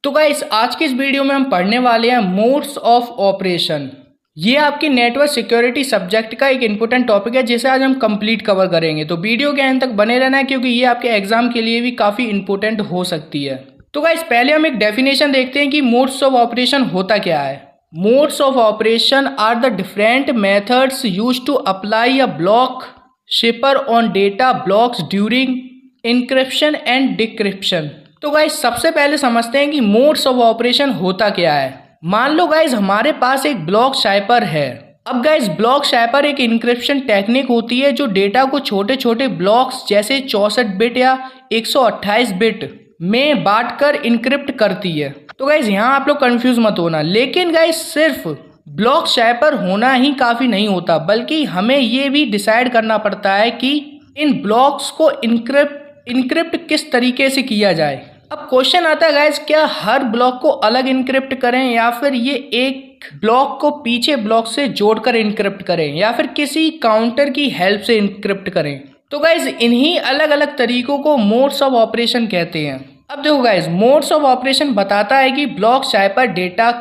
तो गाइस आज की इस वीडियो में हम पढ़ने वाले हैं मोड्स ऑफ ऑपरेशन। ये आपकी नेटवर्क सिक्योरिटी सब्जेक्ट का एक इम्पोर्टेंट टॉपिक है जिसे आज हम कंप्लीट कवर करेंगे। तो वीडियो के अंत तक बने रहना है क्योंकि ये आपके एग्जाम के लिए भी काफ़ी इंपॉर्टेंट हो सकती है। तो गाइस पहले हम एक डेफिनेशन देखते हैं कि मोड्स ऑफ ऑपरेशन होता क्या है। Modes of operation are the different methods used to apply a block cipher on data blocks during encryption and decryption. तो गाइस सबसे पहले समझते हैं कि मोड्स ऑफ ऑपरेशन होता क्या है। मान लो गाइस हमारे पास एक ब्लॉक साइपर है। अब गाइस ब्लॉक साइपर एक इनक्रिप्शन टेक्निक होती है जो डेटा को छोटे छोटे ब्लॉक्स जैसे 64 बिट या 128 बिट में बांटकर इनक्रिप्ट करती है। तो गाइस यहाँ आप लोग कंफ्यूज मत होना, लेकिन गाइस सिर्फ ब्लॉक साइपर होना ही काफ़ी नहीं होता, बल्कि हमें ये भी डिसाइड करना पड़ता है कि इन ब्लॉक्स को इनक्रिप्ट किस तरीके से किया जाए। अब क्वेश्चन आता है गाइस, क्या हर ब्लॉक को अलग इनक्रिप्ट करें या फिर ये एक ब्लॉक को पीछे ब्लॉक से जोड़कर इनक्रिप्ट करें या फिर किसी काउंटर की हेल्प से इनक्रिप्ट करें। तो गाइस इन्हीं अलग अलग तरीकों को मोड्स ऑफ ऑपरेशन कहते हैं। अब देखो गाइस, मोड्स ऑफ ऑपरेशन बताता है कि ब्लॉक साइपर डेटा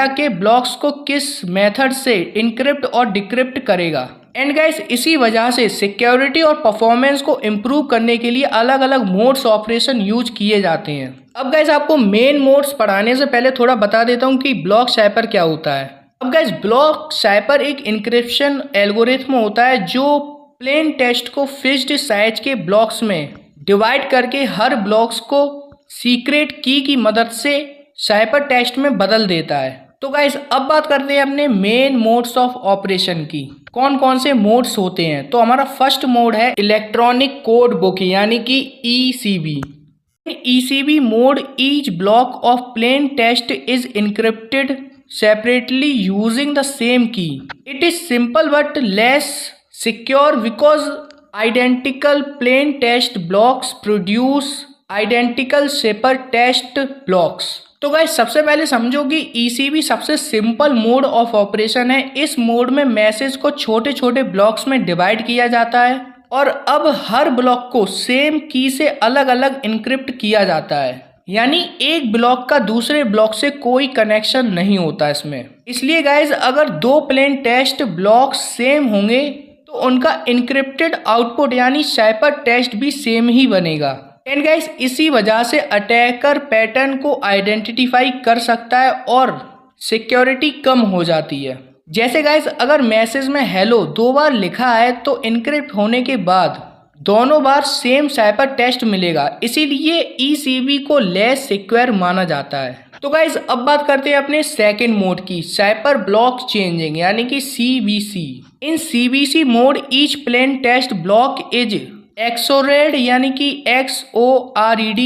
के ब्लॉक्स को किस मेथड से इनक्रिप्ट और डिक्रिप्ट करेगा। एंड गाइस इसी वजह से सिक्योरिटी और परफॉर्मेंस को इम्प्रूव करने के लिए अलग अलग मोड्स ऑपरेशन यूज किए जाते हैं। अब गाइस आपको मेन मोड्स पढ़ाने से पहले थोड़ा बता देता हूँ कि ब्लॉक साइपर क्या होता है। अब गाइस ब्लॉक साइपर एक इनक्रिप्शन एल्गोरिथम होता है जो प्लेन टेक्स्ट को फिक्स्ड साइज के ब्लॉक्स में डिवाइड करके हर ब्लॉक्स को सीक्रेट की मदद से साइपर टेक्स्ट में बदल देता है। तो गाइस अब बात करते हैं अपने मेन मोड्स ऑफ ऑपरेशन की। कौन कौन से मोड्स होते हैं। तो हमारा फर्स्ट मोड है इलेक्ट्रॉनिक कोड बुक यानी कि ECB। In ECB mode each block of plain text is encrypted separately using the same key. It is simple but less secure because identical plain text blocks produce identical cipher text blocks. तो guys सबसे पहले समझो कि ECB सबसे simple mode of operation है। इस mode में message को छोटे छोटे ब्लॉक्स में डिवाइड किया जाता है और अब हर ब्लॉक को सेम की से अलग अलग इनक्रिप्ट किया जाता है, यानी एक ब्लॉक का दूसरे ब्लॉक से कोई कनेक्शन नहीं होता इसमें। इसलिए गाइस अगर दो प्लेन टेक्स्ट ब्लॉक सेम होंगे तो उनका इनक्रिप्टेड आउटपुट यानी साइपर टेक्स्ट भी सेम ही बनेगा। एंड गाइस इसी वजह से अटैकर पैटर्न को आइडेंटिफाई कर सकता है और सिक्योरिटी कम हो जाती है। जैसे गाइस अगर मैसेज में हेलो 2 बार लिखा है तो इनक्रिप्ट होने के बाद दोनों बार सेम साइपर टेक्स्ट मिलेगा, इसीलिए ECB को लेस सिक्योर माना जाता है। तो गाइस अब बात करते हैं अपने सेकेंड मोड की, साइपर ब्लॉक चेंजिंग यानी कि CBC। In CBC mode each plain text block is XORed यानी कि XORed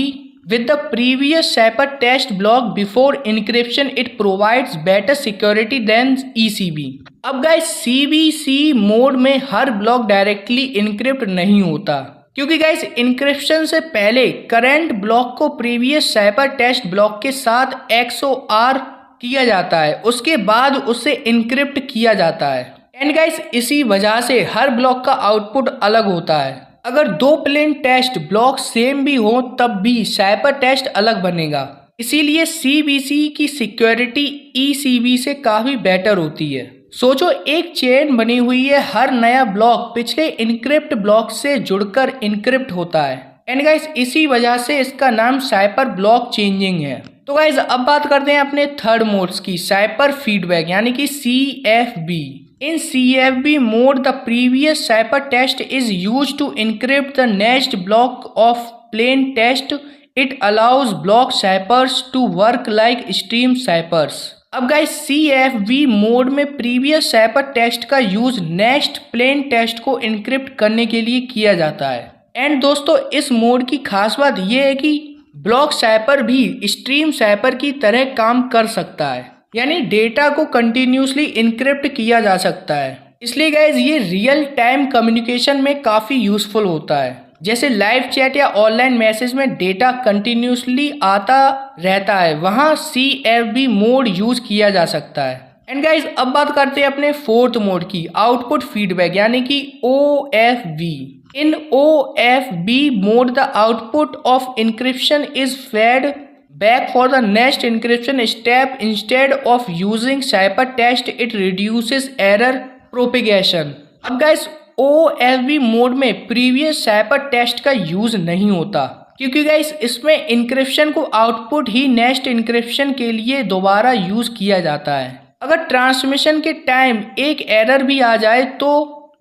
with the previous ciphertext block before encryption. It provides better security than ECB। अब गाइस CBC मोड में हर block directly encrypt नहीं होता क्योंकि guys encryption से पहले current block को प्रीवियस साइफरटेक्स्ट ब्लॉक के साथ XOR किया जाता है, उसके बाद उसे इनक्रिप्ट किया जाता है। एंड गाइस इसी वजह से हर ब्लॉक का आउटपुट अलग होता है। अगर दो प्लेन टेक्स्ट ब्लॉक सेम भी हो तब भी साइपर टेक्स्ट अलग बनेगा, इसीलिए CBC की सिक्योरिटी ECB से काफ़ी बेटर होती है। सोचो एक चेन बनी हुई है, हर नया ब्लॉक पिछले इनक्रिप्ट ब्लॉक से जुड़कर इनक्रिप्ट होता है। एंड गाइस इसी वजह से इसका नाम साइपर ब्लॉक चेंजिंग है। तो गाइस अब बात करते हैं अपने थर्ड मोड्स की, साइपर फीडबैक यानी कि CFB। In CFB mode, the previous ciphertext is used to encrypt the next block of plain text. It allows block ciphers to work like stream ciphers. अब गाइस CFB मोड में previous साइपर text का use next plain text को encrypt करने के लिए किया जाता है। एंड दोस्तों इस मोड की खास बात यह है कि ब्लॉक साइपर भी स्ट्रीम साइपर की तरह काम कर सकता है, यानी डेटा को कंटिन्यूसली इनक्रिप्ट किया जा सकता है। इसलिए गाइज ये रियल टाइम कम्युनिकेशन में काफ़ी यूजफुल होता है। जैसे लाइव चैट या ऑनलाइन मैसेज में डेटा कंटिन्यूसली आता रहता है, वहाँ CFB मोड यूज किया जा सकता है। एंड गाइज अब बात करते हैं अपने फोर्थ मोड की, आउटपुट फीडबैक यानी कि OFB। In OFB mode the output of encryption is fed back for the next encryption step instead of using ciphertext it reduces error propagation। अब गाइस OFB मोड में previous ciphertext का use नहीं होता क्योंकि guys इसमें encryption को output ही next encryption के लिए दोबारा यूज किया जाता है। अगर ट्रांसमिशन के टाइम एक एरर भी आ जाए तो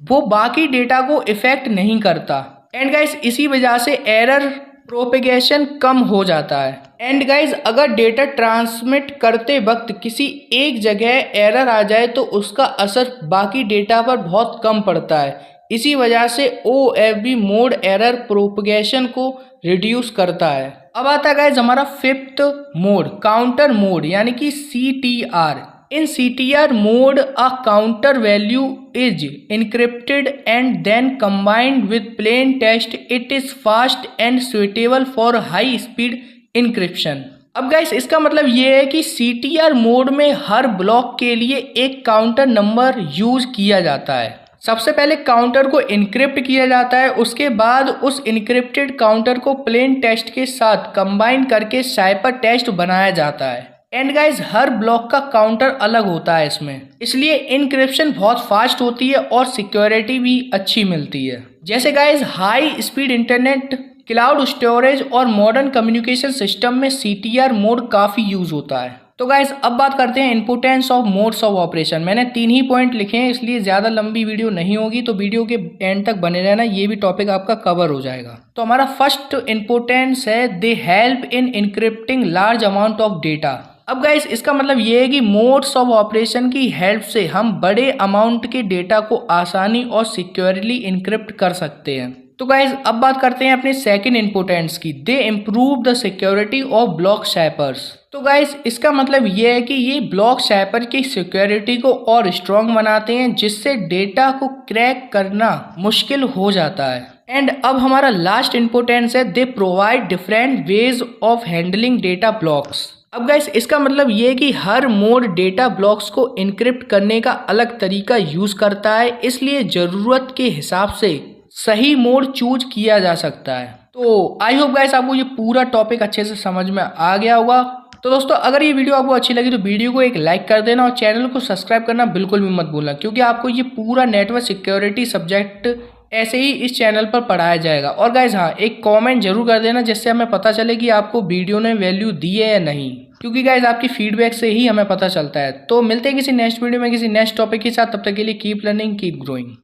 वो बाकी डेटा को इफेक्ट नहीं करता एंड गाइस इसी वजह से एरर प्रोपेगेशन कम हो जाता है। एंड गाइज अगर डेटा ट्रांसमिट करते वक्त किसी एक जगह एरर आ जाए तो उसका असर बाकी डेटा पर बहुत कम पड़ता है। इसी वजह से OFB मोड एरर प्रोपेगेशन को रिड्यूस करता है। अब आता है गाइज हमारा फिफ्थ मोड, काउंटर मोड यानी कि CTR। In CTR mode, a counter value is encrypted and then combined with plain text. It is fast and suitable for high speed encryption। अब गाइस इसका मतलब ये है कि CTR मोड में हर block के लिए एक काउंटर नंबर यूज किया जाता है। सबसे पहले काउंटर को इनक्रिप्ट किया जाता है, उसके बाद उस इनक्रिप्टेड काउंटर को प्लेन टेक्स्ट के साथ कंबाइन करके साइफर टेक्स्ट बनाया जाता है। एंड गाइज हर ब्लॉक का काउंटर अलग होता है इसमें, इसलिए इनक्रिप्शन बहुत फास्ट होती है और सिक्योरिटी भी अच्छी मिलती है। जैसे guys high speed internet, cloud storage और मॉडर्न कम्युनिकेशन सिस्टम में CTR मोड काफ़ी यूज होता है। तो गाइज अब बात करते हैं importance of modes of operation. मैंने 3 ही पॉइंट लिखे हैं इसलिए ज़्यादा लंबी वीडियो नहीं होगी, तो वीडियो के एंड तक बने रहना, ये भी टॉपिक आपका कवर हो जाएगा। तो हमारा फर्स्ट इंपोर्टेंस है they help in encrypting large amount of data. अब गाइस इसका मतलब ये है कि मोड्स ऑफ ऑपरेशन की हेल्प से हम बड़े अमाउंट के डेटा को आसानी और सिक्योरली इनक्रिप्ट कर सकते हैं। तो गाइस अब बात करते हैं अपने सेकंड इंपोर्टेंस की, दे improve the security of block cyphers. तो गाइस इसका मतलब ये है कि ये ब्लॉक साइफर की सिक्योरिटी को और स्ट्रॉन्ग बनाते हैं जिससे डेटा को क्रैक करना मुश्किल हो जाता है। एंड अब हमारा लास्ट इंपोर्टेंस है they provide different ways of handling data blocks. अब गाइस इसका मतलब ये है कि हर मोड डेटा ब्लॉक्स को इनक्रिप्ट करने का अलग तरीका यूज करता है, इसलिए ज़रूरत के हिसाब से सही मोड चूज किया जा सकता है। तो आई होप गाइस आपको ये पूरा टॉपिक अच्छे से समझ में आ गया होगा। तो दोस्तों अगर ये वीडियो आपको अच्छी लगी तो वीडियो को एक लाइक कर देना और चैनल को सब्सक्राइब करना बिल्कुल भी मत भूलना, क्योंकि आपको ये पूरा नेटवर्क सिक्योरिटी सब्जेक्ट ऐसे ही इस चैनल पर पढ़ाया जाएगा। और गाइज हाँ, एक कमेंट जरूर कर देना जिससे हमें पता चले कि आपको वीडियो ने वैल्यू दी है या नहीं, क्योंकि गाइज आपकी फीडबैक से ही हमें पता चलता है। तो मिलते हैं किसी नेक्स्ट वीडियो में किसी नेक्स्ट टॉपिक के साथ, तब तक के लिए कीप लर्निंग कीप ग्रोइंग।